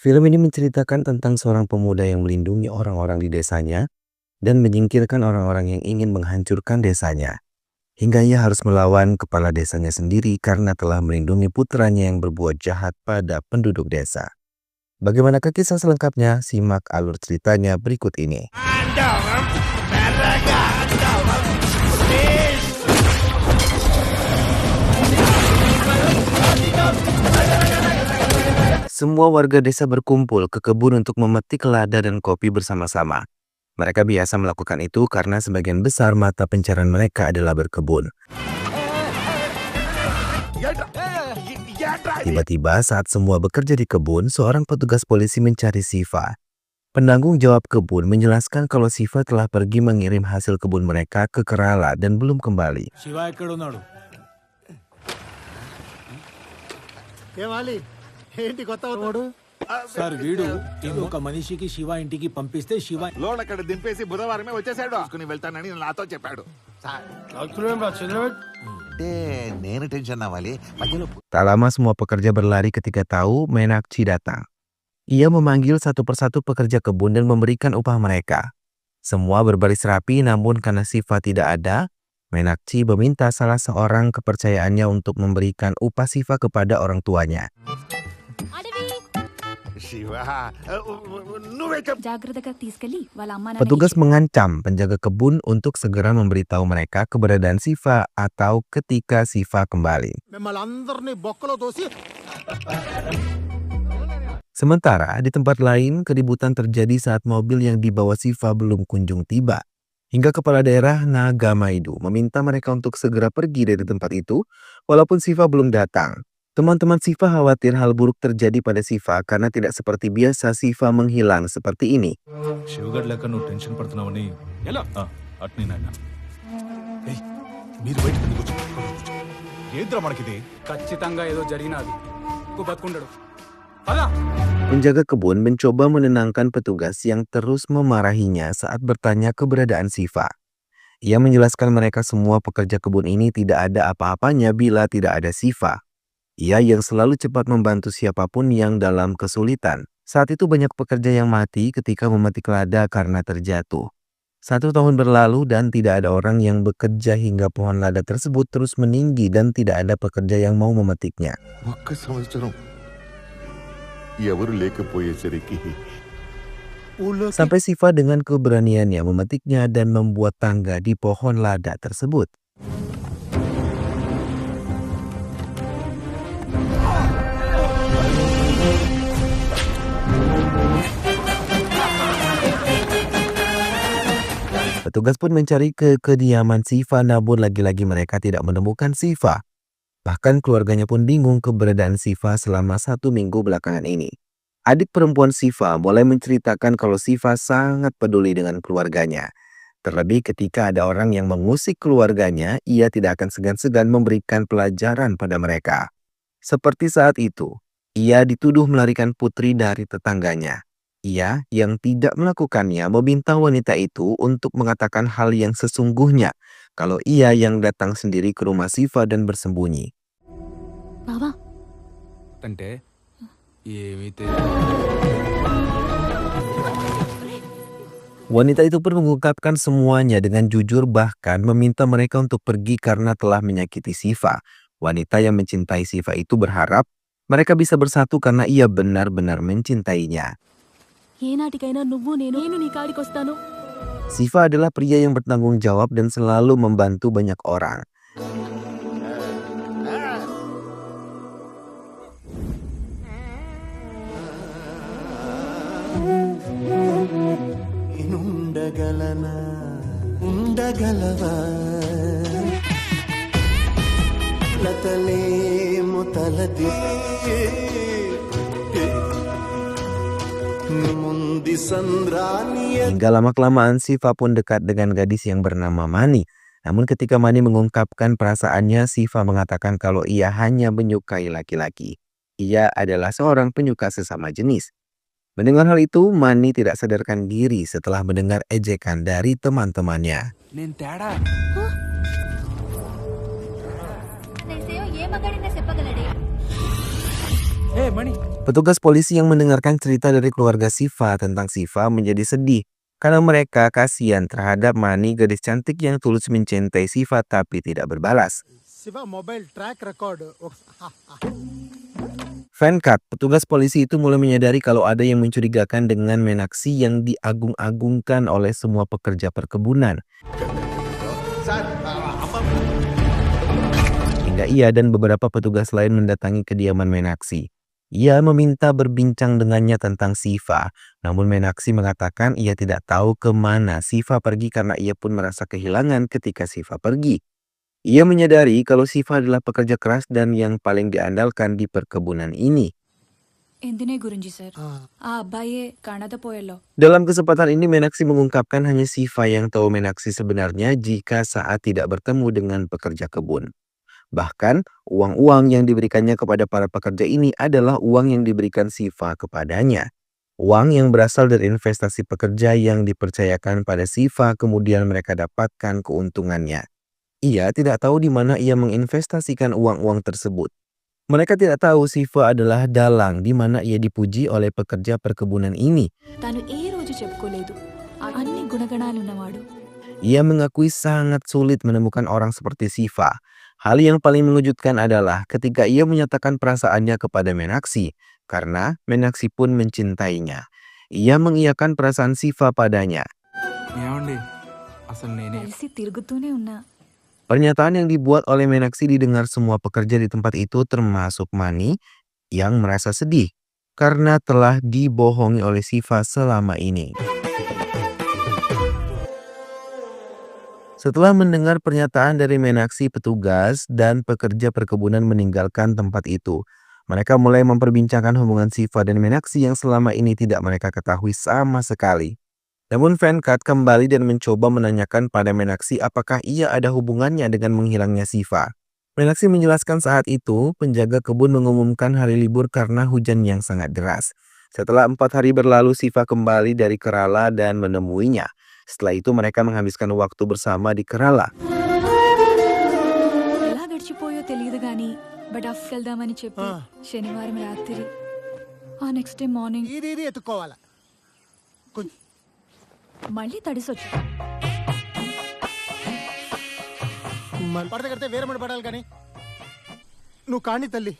Film ini menceritakan tentang seorang pemuda yang melindungi orang-orang di desanya dan menyingkirkan orang-orang yang ingin menghancurkan desanya. Hingga ia harus melawan kepala desanya sendiri karena telah melindungi putranya yang berbuat jahat pada penduduk desa. Bagaimanakah kisah selengkapnya? Simak alur ceritanya berikut ini. Semua warga desa berkumpul ke kebun untuk memetik lada dan kopi bersama-sama. Mereka biasa melakukan itu karena sebagian besar mata pencarian mereka adalah berkebun. Tiba-tiba saat semua bekerja di kebun, seorang petugas polisi mencari Siva. Penanggung jawab kebun menjelaskan kalau Siva telah pergi mengirim hasil kebun mereka ke Kerala dan belum kembali. Shiva ఎక్కడున్నాడు? ఏమాలి ఏంటి కొత్త వాడు సార్ వీడు ఇంకొక మనిషికి శివ ఇంటికి పంపిస్తే శివ లోన్ అక్కడ దింపేసి బుధవారమే వచ్చేసాడు తీసుకుని వెళ్తానని నాతో చెప్పాడు అంటే నేను టెన్షన్ అవ్వాలి మధ్యలో Tak lama semua pekerja berlari ketika tahu Menakshi datang. Ia memanggil satu persatu pekerja kebun dan memberikan upah mereka. Semua berbaris rapi, namun karena Siva tidak ada, Menakshi meminta salah seorang kepercayaannya untuk memberikan upah Siva kepada orang tuanya. Shiva నువ్వే చెప్పు జాగ్రత్తగా తీసుకెళ్లి వాళ్ళ అమ్మ నాన్న Petugas mengancam penjaga kebun untuk segera memberitahu mereka keberadaan Siva atau ketika Siva kembali. మిమ్మల్ని అందరినీ బొక్కలో తోసి Sementara di tempat lain, keributan terjadi saat mobil yang dibawa Siva belum kunjung tiba. Hingga kepala daerah Nagamaidu meminta mereka untuk segera pergi dari tempat itu, walaupun Siva belum datang. Teman-teman Siva khawatir hal buruk terjadi pada Siva karena tidak seperti biasa Siva menghilang seperti ini. శివగడ్ లెక్క నువ్వు టెన్షన్ పడుతున్నావని ఎలా అట్నీ నాన్న మీరు బయట కూర్చో ఏంద్రా మనకిది ఖచ్చితంగా ఏదో జరిగినది బతుకుండడు పదా Penjaga kebun mencoba menenangkan petugas yang terus memarahinya saat bertanya keberadaan Siva. Ia menjelaskan mereka semua pekerja kebun ini tidak ada apa-apanya bila tidak ada Siva. Ia yang selalu cepat membantu siapapun yang dalam kesulitan. Saat itu banyak pekerja yang mati ketika memetik lada karena terjatuh. 1 tahun berlalu dan tidak ada orang yang bekerja hingga pohon lada tersebut terus meninggi dan tidak ada pekerja yang mau memetiknya. ఒక్క సంవత్సరం ఎవరు లేకపోయేసరికి Sampai Siva dengan keberaniannya memetiknya dan membuat tangga di pohon lada tersebut. Petugas pun mencari ke kediaman Siva, namun lagi-lagi mereka tidak menemukan Siva. Bahkan keluarganya pun bingung keberadaan Siva selama 1 minggu belakangan ini. Adik perempuan Siva mulai menceritakan kalau Siva sangat peduli dengan keluarganya. Terlebih ketika ada orang yang mengusik keluarganya, ia tidak akan segan-segan memberikan pelajaran pada mereka. Seperti saat itu, ia dituduh melarikan putri dari tetangganya. Ia yang tidak melakukannya meminta wanita itu untuk mengatakan hal yang sesungguhnya kalau ia yang datang sendiri ke rumah Siva dan bersembunyi. బావా అంటే ఏమీ Wanita itu pun mengungkapkan semuanya dengan jujur, bahkan meminta mereka untuk pergi karena telah menyakiti Siva. Wanita yang mencintai Siva itu berharap mereka bisa bersatu karena ia benar-benar mencintainya. ఏనాటికైనా నువ్వు నేను నీ కాడికి వస్తాను. Siva adalah pria yang bertanggung jawab dan selalu membantu banyak orang. ఉండగలనా ఉండగలవా లతలేము తలది ముంది సంద్రానియ Hingga lama-kelamaan Siva pun dekat dengan gadis yang bernama Mani. Namun ketika Mani mengungkapkan perasaannya, Siva mengatakan kalau ia hanya menyukai laki-laki. Ia adalah seorang penyuka sesama jenis. Mendengar hal itu, Mani tidak sadarkan diri setelah mendengar ejekan dari teman-temannya. నేను తేడా Petugas polisi yang mendengarkan cerita dari keluarga Siva tentang Siva menjadi sedih karena mereka kasihan terhadap Mani, gadis cantik yang tulus mencintai Siva tapi tidak berbalas. Shiva mobile track record Fancut, petugas polisi itu mulai menyadari kalau ada yang mencurigakan dengan Menaksi yang diagung-agungkan oleh semua pekerja perkebunan. Hingga ia dan beberapa petugas lain mendatangi kediaman Menaksi. Ia meminta berbincang dengannya tentang Siva, namun Menaksi mengatakan ia tidak tahu kemana Siva pergi karena ia pun merasa kehilangan ketika Siva pergi. Ia menyadari kalau Siva adalah pekerja keras dan yang paling diandalkan di perkebunan ini. എന്തിനെ ഗുരുജി സർ ആ അബ്ബായിയെ കാണാതെ പോയല്ലോ. Dalam kesempatan ini Menaksi mengungkapkan hanya Siva yang tahu Menaksi sebenarnya jika saat tidak bertemu dengan pekerja kebun. Bahkan uang-uang yang diberikannya kepada para pekerja ini adalah uang yang diberikan Siva kepadanya. Uang yang berasal dari investasi pekerja yang dipercayakan pada Siva kemudian mereka dapatkan keuntungannya. Ia tidak tahu di mana ia menginvestasikan uang-uang tersebut. Mereka tidak tahu Siva adalah dalang di mana ia dipuji oleh pekerja perkebunan ini. తను ఏ రోజు చెప్పుకోలేదు అన్ని గుణగణాలున్నవాడు. Ia mengakui sangat sulit menemukan orang seperti Siva. Hal yang paling mengejutkan adalah ketika ia menyatakan perasaannya kepada Menaksi, karena Menaksi pun mencintainya. Ia mengiyakan perasaan Siva padanya. కలిసి తిరుగుతూనే ఉన్నా. Pernyataan yang dibuat oleh Menaksi didengar semua pekerja di tempat itu termasuk Mani yang merasa sedih karena telah dibohongi oleh Siva selama ini. Setelah mendengar pernyataan dari Menaksi, petugas dan pekerja perkebunan meninggalkan tempat itu. Mereka mulai memperbincangkan hubungan Siva dan Menaksi yang selama ini tidak mereka ketahui sama sekali. Namun Fancut kembali dan mencoba menanyakan pada Menaksi apakah ia ada hubungannya dengan menghilangnya Siva. Menaksi menjelaskan saat itu penjaga kebun mengumumkan hari libur karena hujan yang sangat deras. Setelah 4 hari berlalu Siva kembali dari Kerala dan menemuinya. Setelah itu mereka menghabiskan waktu bersama di Kerala. ఎలా గడిచిపోయో తెలియదు గాని బడాఫ్ వెళ్దామని చెప్పి శనివారం రాత్రి ఆ నెక్స్ట్ డే మార్నింగ్ ఇది ఇది ఎత్తుకోవాలా మళ్ళీ తడిసొచ్చు. పడత కడితే వేరే మడి పడాలి కానీ నువ్వు కాణి తల్లి.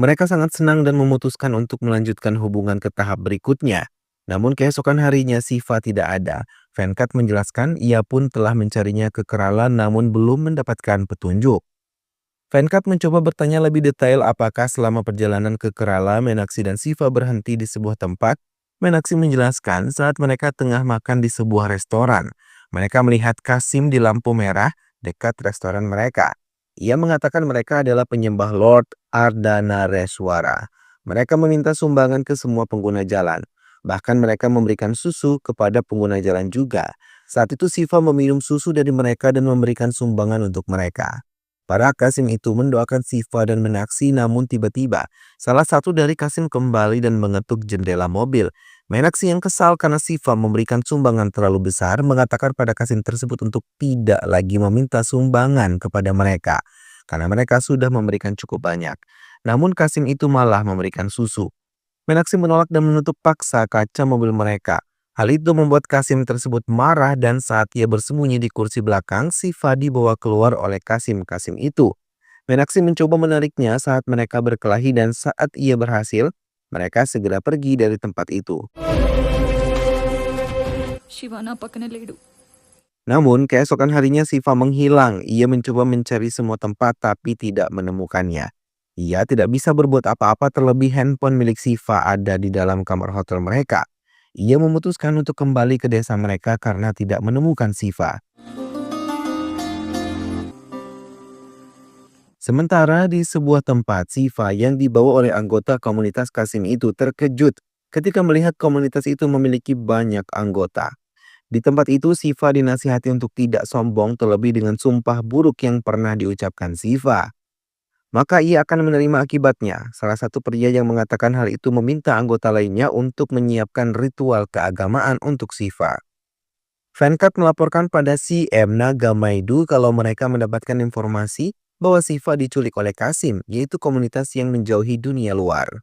Mereka sangat senang dan memutuskan untuk melanjutkan hubungan ke tahap berikutnya. Namun keesokan harinya Siva tidak ada. Fancut menjelaskan ia pun telah mencarinya ke Kerala namun belum mendapatkan petunjuk. Fancut mencoba bertanya lebih detail apakah selama perjalanan ke Kerala Menaksi dan Siva berhenti di sebuah tempat. Menaksi menjelaskan saat mereka tengah makan di sebuah restoran. Mereka melihat Kasim di lampu merah dekat restoran mereka. Ia mengatakan mereka adalah penyembah Lord Ardhanareswara. Mereka meminta sumbangan ke semua pengguna jalan. Bahkan mereka memberikan susu kepada pengguna jalan juga. Saat itu Siva meminum susu dari mereka dan memberikan sumbangan untuk mereka. Para Kasim itu mendoakan Siva dan Menaksi namun tiba-tiba salah satu dari Kasim kembali dan mengetuk jendela mobil. Menaksi yang kesal karena Siva memberikan sumbangan terlalu besar mengatakan pada Kasim tersebut untuk tidak lagi meminta sumbangan kepada mereka karena mereka sudah memberikan cukup banyak. Namun Kasim itu malah memberikan susu. Menaksi menolak dan menutup paksa kaca mobil mereka. Hal itu membuat Kasim tersebut marah dan saat ia bersembunyi di kursi belakang, Siva dibawa keluar oleh Kasim itu. Menaksi mencoba menariknya saat mereka berkelahi dan saat ia berhasil, mereka segera pergi dari tempat itu. Shiva నా పక్కన లేడు. Namun keesokan harinya Siva menghilang. Ia mencoba mencari semua tempat tapi tidak menemukannya. Ia tidak bisa berbuat apa-apa terlebih handphone milik Siva ada di dalam kamar hotel mereka. Ia memutuskan untuk kembali ke desa mereka karena tidak menemukan Siva. Sementara di sebuah tempat, Siva yang dibawa oleh anggota komunitas Kasim itu terkejut ketika melihat komunitas itu memiliki banyak anggota. Di tempat itu, Siva dinasihati untuk tidak sombong terlebih dengan sumpah buruk yang pernah diucapkan Siva. Maka ia akan menerima akibatnya. Salah satu pria yang mengatakan hal itu meminta anggota lainnya untuk menyiapkan ritual keagamaan untuk Siva. Fancut melaporkan pada CM Nagamaidu kalau mereka mendapatkan informasi bahwa Siva diculik oleh Kasim, yaitu komunitas yang menjauhi dunia luar.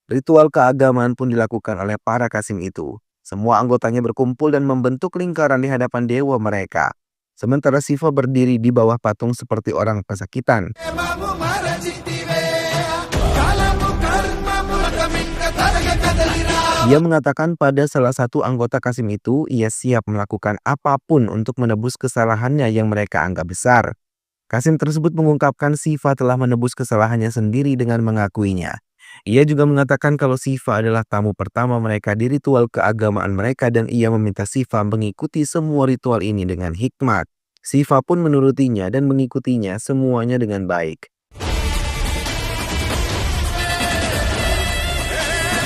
Ritual keagamaan pun dilakukan oleh para Kasim itu. Semua anggotanya berkumpul dan membentuk lingkaran di hadapan dewa mereka. Sementara Siva berdiri di bawah patung seperti orang kesakitan. Ia mengatakan pada salah satu anggota Kasim itu, ia siap melakukan apapun untuk menebus kesalahannya yang mereka anggap besar. Kasim tersebut mengungkapkan Siva telah menebus kesalahannya sendiri dengan mengakuinya. Ia juga mengatakan kalau Siva adalah tamu pertama mereka di ritual keagamaan mereka dan ia meminta Siva mengikuti semua ritual ini dengan hikmat. Siva pun menurutinya dan mengikutinya semuanya dengan baik.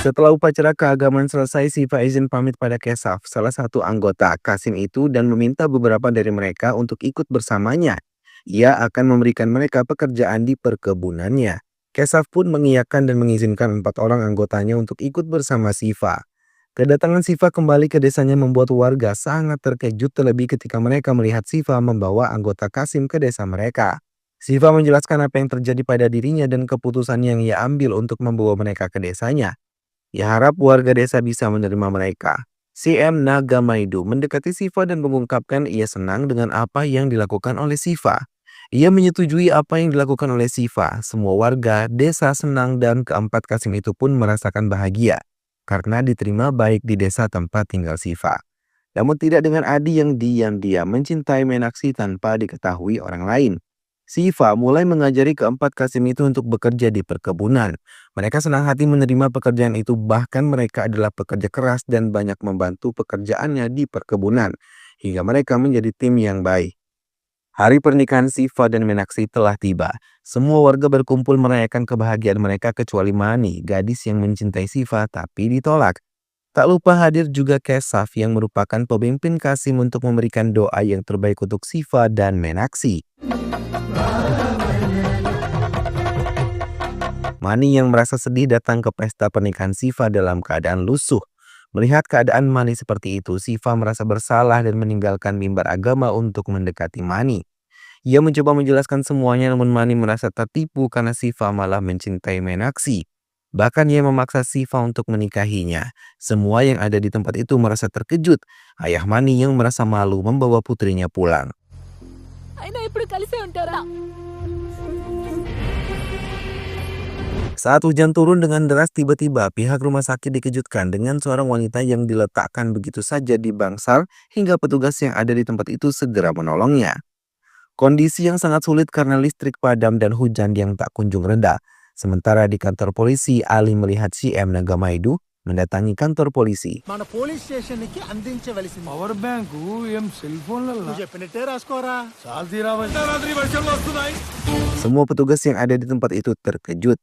Setelah upacara keagamaan selesai, Siva izin pamit pada Kesaf, salah satu anggota Kasim itu, dan meminta beberapa dari mereka untuk ikut bersamanya. Ia akan memberikan mereka pekerjaan di perkebunannya. Kesaf pun mengiyakan dan mengizinkan 4 orang anggotanya untuk ikut bersama Siva. Kedatangan Siva kembali ke desanya membuat warga sangat terkejut, terlebih ketika mereka melihat Siva membawa anggota Kasim ke desa mereka. Siva menjelaskan apa yang terjadi pada dirinya dan keputusan yang ia ambil untuk membawa mereka ke desanya. Ia harap warga desa bisa menerima mereka. CM Nagamaidu mendekati Siva dan mengungkapkan ia senang dengan apa yang dilakukan oleh Siva. Ia menyetujui apa yang dilakukan oleh Siva. Semua warga desa senang dan keempat Kasim itu pun merasakan bahagia karena diterima baik di desa tempat tinggal Siva. Namun tidak dengan Adi yang diam-diam mencintai Meenakshi tanpa diketahui orang lain. Siva mulai mengajari keempat Kasim itu untuk bekerja di perkebunan. Mereka senang hati menerima pekerjaan itu, bahkan mereka adalah pekerja keras dan banyak membantu pekerjaannya di perkebunan, hingga mereka menjadi tim yang baik. Hari pernikahan Siva dan Meenakshi telah tiba. Semua warga berkumpul merayakan kebahagiaan mereka kecuali Mani, gadis yang mencintai Siva tapi ditolak. Tak lupa hadir juga Kesaf yang merupakan pemimpin Kasim untuk memberikan doa yang terbaik untuk Siva dan Meenakshi. Mani yang merasa sedih datang ke pesta pernikahan Siva dalam keadaan lusuh. Melihat keadaan Mani seperti itu, Siva merasa bersalah dan meninggalkan mimbar agama untuk mendekati Mani. Ia mencoba menjelaskan semuanya, namun Mani merasa tertipu karena Siva malah mencintai Meenakshi. Bahkan ia memaksa Siva untuk menikahinya. Semua yang ada di tempat itu merasa terkejut. Ayah Mani yang merasa malu membawa putrinya pulang. Saat hujan turun dengan deras, tiba-tiba pihak rumah sakit dikejutkan dengan seorang wanita yang diletakkan begitu saja di bangsal hingga petugas yang ada di tempat itu segera menolongnya. Kondisi yang sangat sulit karena listrik padam dan hujan yang tak kunjung reda. Sementara di kantor polisi, Ali melihat CM Nagamaidu mendatangi kantor polisi. మన police station కి అందించవలసింది power bank ఏం cell phone నువ్వు చెప్పినట్టే రాసుకోరా. చాలు తీరా రాత్రి వర్షంలో వస్తున్నాయి. Semua petugas yang ada di tempat itu terkejut.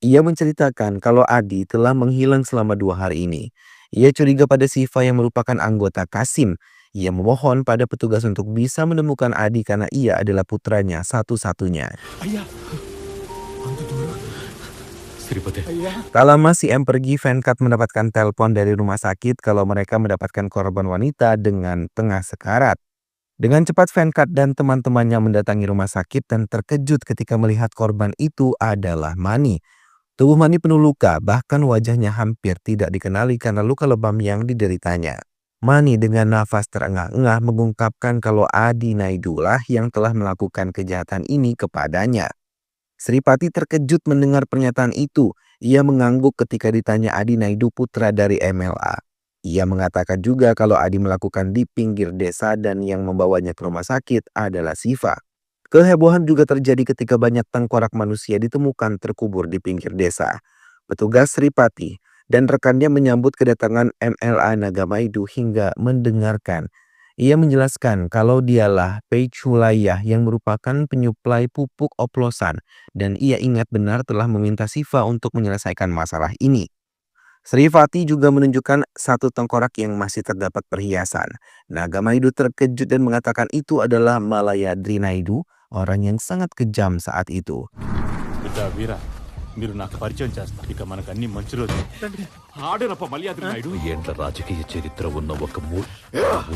Ia menceritakan kalau Adi telah menghilang selama 2 hari ini. Ia curiga pada Siva yang merupakan anggota Kasim. Ia memohon pada petugas untuk bisa menemukan Adi karena ia adalah putranya satu-satunya. అయ్యా అంత దూరం Sripati Tak lama CM pergi, Venkat mendapatkan telepon dari rumah sakit kalau mereka mendapatkan korban wanita dengan tengah sekarat. Dengan cepat Venkat dan teman-temannya mendatangi rumah sakit dan terkejut ketika melihat korban itu adalah Mani. Tubuh Mani penuh luka, bahkan wajahnya hampir tidak dikenali karena luka lebam yang dideritanya. Mani dengan nafas terengah-engah mengungkapkan kalau Adi Naidu lah yang telah melakukan kejahatan ini kepadanya. Sripati terkejut mendengar pernyataan itu. Ia mengangguk ketika ditanya Adi Naidu putra dari MLA. Ia mengatakan juga kalau Adi melakukan di pinggir desa dan yang membawanya ke rumah sakit adalah Siva. Kehebohan juga terjadi ketika banyak tengkorak manusia ditemukan terkubur di pinggir desa. Petugas Sripati dan rekannya menyambut kedatangan MLA Nagamaidu hingga mendengarkan. Ia menjelaskan kalau dialah Peichulayah yang merupakan penyuplai pupuk oplosan dan ia ingat benar telah meminta Siva untuk menyelesaikan masalah ini. Sripati juga menunjukkan satu tengkorak yang masih terdapat perhiasan. Nagamaidu terkejut dan mengatakan itu adalah Malayadri Naidu, orang yang sangat kejam saat itu. బిడ్డ వీరా మీరు నాకు పరిచయం చేస్తారు ఇక మనకు అన్ని మంచి రోజు ఆడేనప్ప మల్యాద్రి నాయుడు ఏంట్ల రాజకీయ చరిత్ర ఉన్న ఒక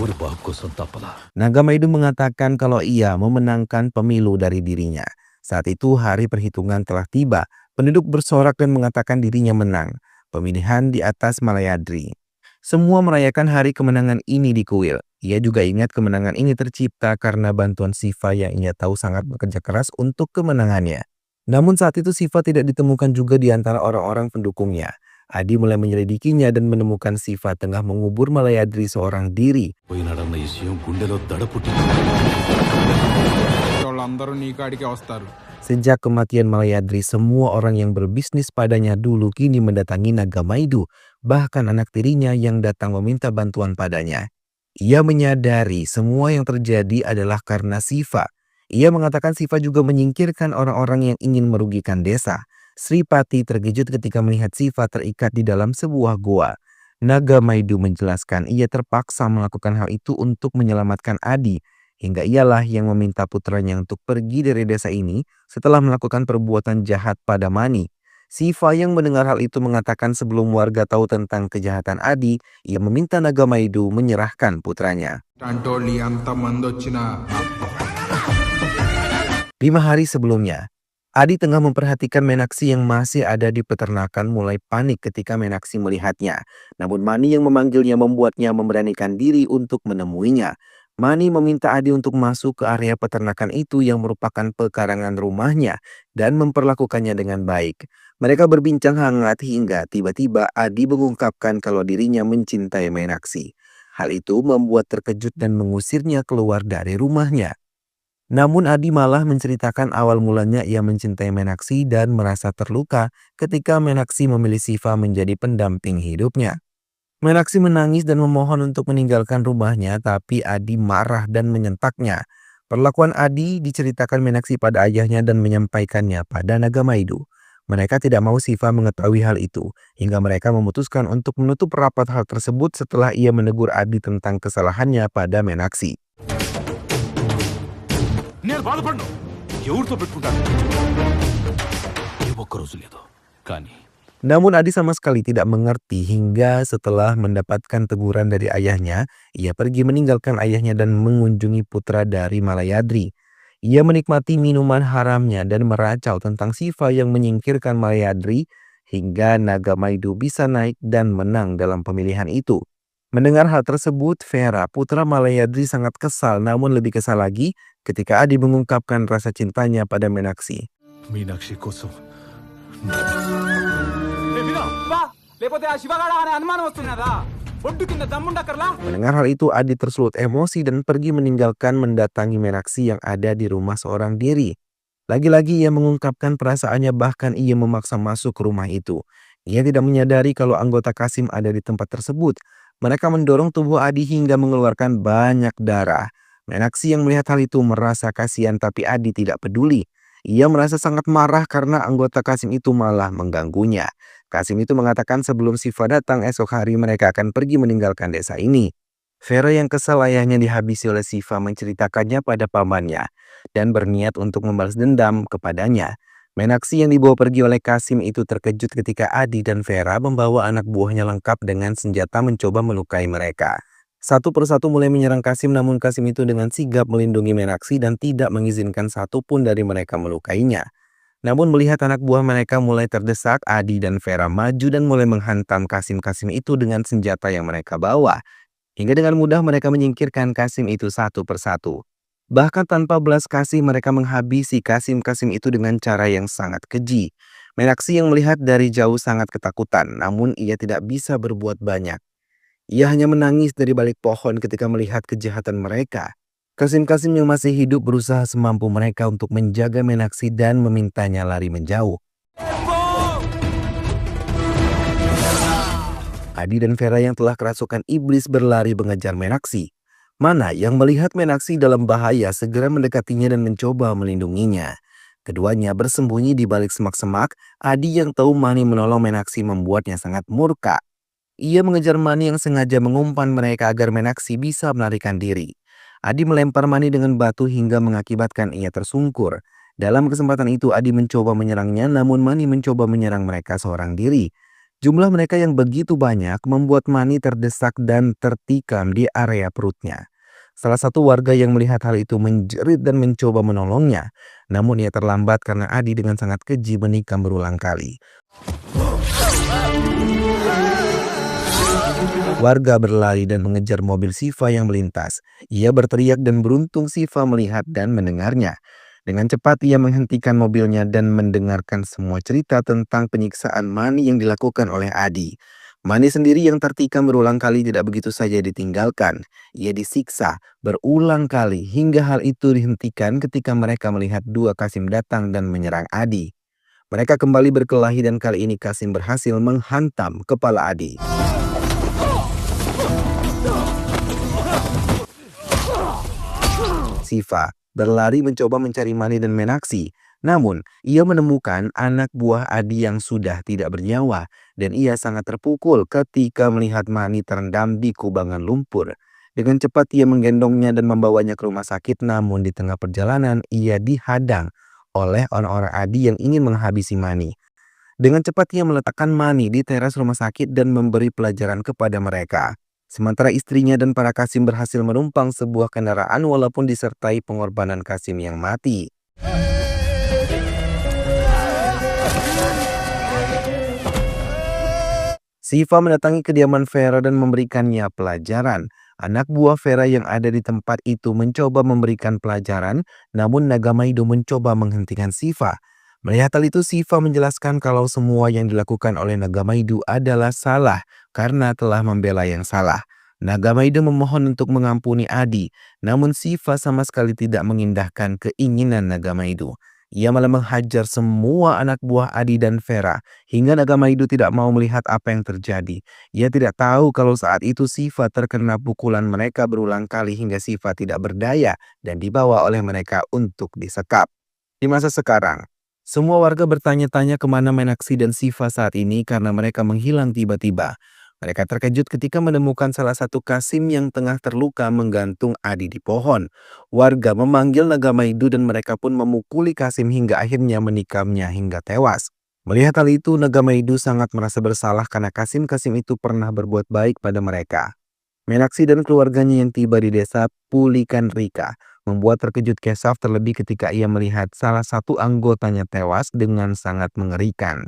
ఊరి బాగు కోసం తప్పలా. Nagamaidu mengatakan kalau ia memenangkan pemilu dari dirinya. Saat itu hari perhitungan telah tiba. Penduduk bersorak dan mengatakan dirinya menang. Pemilihan di atas Malayadri. Semua merayakan hari kemenangan ini di kuil. Ia juga ingat kemenangan ini tercipta karena bantuan Siva yang ia tahu sangat bekerja keras untuk kemenangannya. Namun saat itu Siva tidak ditemukan juga di antara orang-orang pendukungnya. Adi mulai menyelidikinya dan menemukan Siva tengah mengubur Malayadri seorang diri. పోయి నడన్న విషయం గుండెలో దడ పుట్టింది. వాళ్ళందరూ నీ కాడికే వస్తారు. Sejak kematian Malayadri, semua orang yang berbisnis padanya dulu kini mendatangi Nagamaidu, bahkan anak tirinya yang datang meminta bantuan padanya. Ia menyadari semua yang terjadi adalah karena Siva. Ia mengatakan Siva juga menyingkirkan orang-orang yang ingin merugikan desa. Sri Pati terkejut ketika melihat Siva terikat di dalam sebuah goa. Nagamaidu menjelaskan ia terpaksa melakukan hal itu untuk menyelamatkan Adi. Hingga ialah yang meminta putranya untuk pergi dari desa ini setelah melakukan perbuatan jahat pada Mani. Siva yang mendengar hal itu mengatakan sebelum warga tahu tentang kejahatan Adi, ia meminta Nagamaidu menyerahkan putranya. 5 hari sebelumnya, Adi tengah memperhatikan Menaksi yang masih ada di peternakan mulai panik ketika Menaksi melihatnya. Namun Mani yang memanggilnya membuatnya memberanikan diri untuk menemuinya. Mani meminta Adi untuk masuk ke area peternakan itu yang merupakan pekarangan rumahnya dan memperlakukannya dengan baik. Mereka berbincang hangat hingga tiba-tiba Adi mengungkapkan kalau dirinya mencintai Menaksi. Hal itu membuat terkejut dan mengusirnya keluar dari rumahnya. Namun Adi malah menceritakan awal mulanya ia mencintai Menaksi dan merasa terluka ketika Menaksi memilih Siva menjadi pendamping hidupnya. Menaksi menangis dan memohon untuk meninggalkan rumahnya, tapi Adi marah dan menyentaknya. Perlakuan Adi diceritakan Menaksi pada ayahnya dan menyampaikannya pada Nagamaidu. Mereka tidak mau Siva mengetahui hal itu, hingga mereka memutuskan untuk menutup rapat hal tersebut setelah ia menegur Adi tentang kesalahannya pada Menaksi. నేను బాధపడను. ఎవరితో పెట్టుకుంటాను? ఏ ఒక్కరోజు లేదు. కానీ Namun Adi sama sekali tidak mengerti hingga setelah mendapatkan teguran dari ayahnya, ia pergi meninggalkan ayahnya dan mengunjungi putra dari Malayadri. Ia menikmati minuman haramnya dan meracau tentang Siva yang menyingkirkan Malayadri hingga Nagamaidu bisa naik dan menang dalam pemilihan itu. Mendengar hal tersebut, Vera, putra Malayadri sangat kesal, namun lebih kesal lagi ketika Adi mengungkapkan rasa cintanya pada Menaksi. Meenakshi కోసం Mendengar hal itu, Adi tersulut emosi dan pergi meninggalkan mendatangi Menaksi yang ada di rumah seorang diri. Lagi-lagi ia mengungkapkan perasaannya, bahkan ia memaksa masuk ke rumah itu. Ia tidak menyadari kalau anggota Kasim ada di tempat tersebut. Mereka mendorong tubuh Adi hingga mengeluarkan banyak darah. Menaksi yang melihat hal itu merasa kasihan, tapi Adi tidak peduli. Ia merasa sangat marah karena anggota Kasim itu malah mengganggunya. Kasim itu mengatakan sebelum Siva datang esok hari mereka akan pergi meninggalkan desa ini. Vera yang kesal ayahnya dihabisi oleh Siva menceritakannya pada pamannya dan berniat untuk membalas dendam kepadanya. Menaksi yang dibawa pergi oleh Kasim itu terkejut ketika Adi dan Vera membawa anak buahnya lengkap dengan senjata mencoba melukai mereka. Satu persatu mulai menyerang Kasim, namun Kasim itu dengan sigap melindungi Menaksi dan tidak mengizinkan satupun dari mereka melukainya. Namun melihat anak buah mereka mulai terdesak, Adi dan Vera maju dan mulai menghantam Kasim-Kasim itu dengan senjata yang mereka bawa. Hingga dengan mudah mereka menyingkirkan Kasim itu satu persatu. Bahkan tanpa belas kasih mereka menghabisi Kasim-Kasim itu dengan cara yang sangat keji. Menaksi yang melihat dari jauh sangat ketakutan, namun ia tidak bisa berbuat banyak. Ia hanya menangis dari balik pohon ketika melihat kejahatan mereka. Kasim-Kasim yang masih hidup berusaha semampu mereka untuk menjaga Menaksi dan memintanya lari menjauh. Adi dan Vera yang telah kerasukan iblis berlari mengejar Menaksi. Mana yang melihat Menaksi dalam bahaya segera mendekatinya dan mencoba melindunginya. Keduanya bersembunyi di balik semak-semak. Adi yang tahu Mani menolong Menaksi membuatnya sangat murka. Ia mengejar Mani yang sengaja mengumpan mereka agar Menaksi bisa melarikan diri. Adi melempar Mani dengan batu hingga mengakibatkan ia tersungkur. Dalam kesempatan itu Adi mencoba menyerangnya, namun Mani mencoba menyerang mereka seorang diri. Jumlah mereka yang begitu banyak membuat Mani terdesak dan tertikam di area perutnya. Salah satu warga yang melihat hal itu menjerit dan mencoba menolongnya. Namun ia terlambat karena Adi dengan sangat keji menikam berulang kali. Warga berlari dan mengejar mobil Siva yang melintas. Ia berteriak dan beruntung Siva melihat dan mendengarnya. Dengan cepat ia menghentikan mobilnya dan mendengarkan semua cerita tentang penyiksaan Mani yang dilakukan oleh Adi. Mani sendiri yang tertikam berulang kali tidak begitu saja ditinggalkan. Ia disiksa berulang kali hingga hal itu dihentikan ketika mereka melihat dua Kasim datang dan menyerang Adi. Mereka kembali berkelahi dan kali ini Kasim berhasil menghantam kepala Adi. Siva berlari mencoba mencari Mani dan Menaksi. Namun, ia menemukan anak buah Adi yang sudah tidak bernyawa dan ia sangat terpukul ketika melihat Mani terendam di kubangan lumpur. Dengan cepat ia menggendongnya dan membawanya ke rumah sakit, namun di tengah perjalanan ia dihadang oleh orang-orang Adi yang ingin menghabisi Mani. Dengan cepat ia meletakkan Mani di teras rumah sakit dan memberi pelajaran kepada mereka. Sementara istrinya dan para Kasim berhasil menumpang sebuah kendaraan walaupun disertai pengorbanan Kasim yang mati. Siva mendatangi kediaman Vera dan memberikannya pelajaran. Anak buah Vera yang ada di tempat itu mencoba memberikan pelajaran, namun Nagamaido mencoba menghentikan Siva. Melihat hal itu, Siva menjelaskan kalau semua yang dilakukan oleh Nagamaido adalah salah karena telah membela yang salah. Nagamaido memohon untuk mengampuni Adi, namun Siva sama sekali tidak mengindahkan keinginan Nagamaido. Ia malah menghajar semua anak buah Adi dan Vera hingga Nagamaido tidak mau melihat apa yang terjadi. Ia tidak tahu kalau saat itu Siva terkena pukulan mereka berulang kali hingga Siva tidak berdaya dan dibawa oleh mereka untuk disekap. Di masa sekarang, semua warga bertanya-tanya kemana Menaksi dan Siva saat ini karena mereka menghilang tiba-tiba. Mereka terkejut ketika menemukan salah satu Kasim yang tengah terluka menggantung Adi di pohon. Warga memanggil Nagamaido dan mereka pun memukuli Kasim hingga akhirnya menikamnya hingga tewas. Melihat hal itu, Nagamaido sangat merasa bersalah karena Kasim-Kasim itu pernah berbuat baik pada mereka. Menaksi dan keluarganya yang tiba di desa Pulikan Rika membuat terkejut Kesaf terlebih ketika ia melihat salah satu anggotanya tewas dengan sangat mengerikan.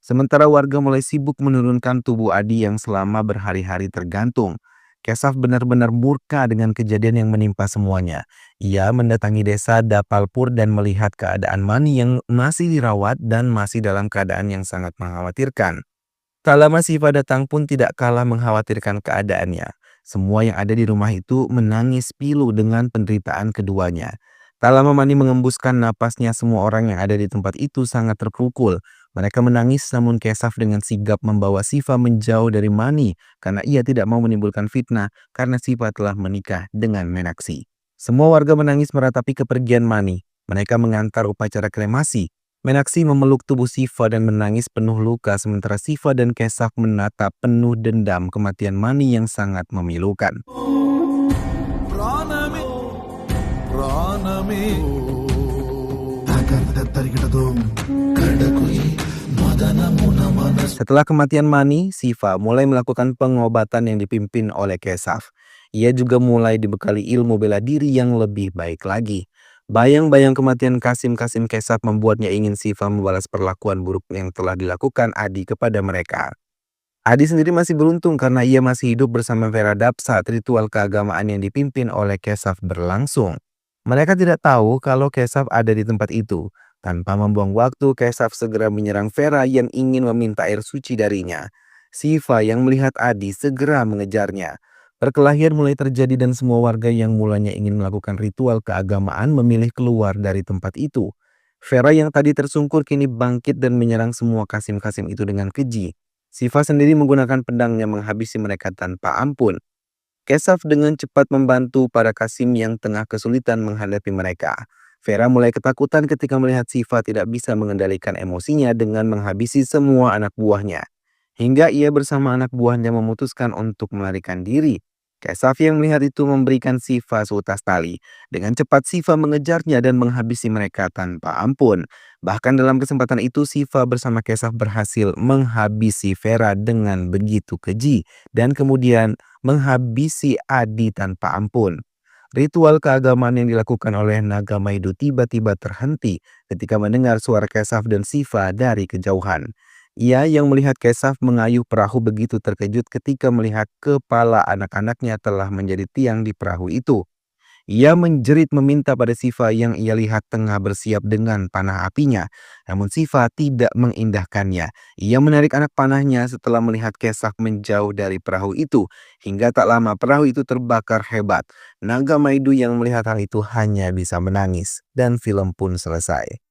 Sementara warga mulai sibuk menurunkan tubuh Adi yang selama berhari-hari tergantung. Kesaf benar-benar murka dengan kejadian yang menimpa semuanya. Ia mendatangi desa Dapalpur dan melihat keadaan Mani yang masih dirawat dan masih dalam keadaan yang sangat mengkhawatirkan. Tak lama Siva datang pun tidak kalah mengkhawatirkan keadaannya. Semua yang ada di rumah itu menangis pilu dengan penderitaan keduanya. Tak lama Mani mengembuskan napasnya, semua orang yang ada di tempat itu sangat terpukul. Mereka menangis namun Kesaf dengan sigap membawa Siva menjauh dari Mani karena ia tidak mau menimbulkan fitnah karena Siva telah menikah dengan Menaksi. Semua warga menangis meratapi kepergian Mani. Mereka mengantar upacara kremasi. Menaksi memeluk tubuh Siva dan menangis penuh luka sementara Siva dan Kesaf menatap penuh dendam kematian Mani yang sangat memilukan. Setelah kematian Mani, Siva mulai melakukan pengobatan yang dipimpin oleh Kesaf. Ia juga mulai dibekali ilmu bela diri yang lebih baik lagi. Bayang-bayang kematian Kasim-Kasim Kesaf membuatnya ingin Siva membalas perlakuan buruk yang telah dilakukan Adi kepada mereka. Adi sendiri masih beruntung karena ia masih hidup bersama Vera Dap saat ritual keagamaan yang dipimpin oleh Kesaf berlangsung. Mereka tidak tahu kalau Kesaf ada di tempat itu. Tanpa membuang waktu, Kesaf segera menyerang Vera yang ingin meminta air suci darinya. Siva yang melihat Adi segera mengejarnya. Perkelahian mulai terjadi dan semua warga yang mulanya ingin melakukan ritual keagamaan memilih keluar dari tempat itu. Vera yang tadi tersungkur kini bangkit dan menyerang semua Kasim-Kasim itu dengan keji. Siva sendiri menggunakan pedangnya menghabisi mereka tanpa ampun. Kesaf dengan cepat membantu para Kasim yang tengah kesulitan menghadapi mereka. Vera mulai ketakutan ketika melihat Siva tidak bisa mengendalikan emosinya dengan menghabisi semua anak buahnya. Hingga ia bersama anak buahnya memutuskan untuk melarikan diri. Kesaf yang melihat itu memberikan Siva seutas tali. Dengan cepat Siva mengejarnya dan menghabisi mereka tanpa ampun. Bahkan dalam kesempatan itu Siva bersama Kesaf berhasil menghabisi Vera dengan begitu keji. Dan kemudian menghabisi Adi tanpa ampun. Ritual keagamaan yang dilakukan oleh Naga Maidu tiba-tiba terhenti ketika mendengar suara Kesaf dan Siva dari kejauhan. Ia yang melihat Kesaf mengayuh perahu begitu terkejut ketika melihat kepala anak-anaknya telah menjadi tiang di perahu itu. Ia menjerit meminta pada Siva yang ia lihat tengah bersiap dengan panah apinya. Namun Siva tidak mengindahkannya. Ia menarik anak panahnya setelah melihat Kesaf menjauh dari perahu itu. Hingga tak lama perahu itu terbakar hebat. Naga Maidu yang melihat hal itu hanya bisa menangis. Dan film pun selesai.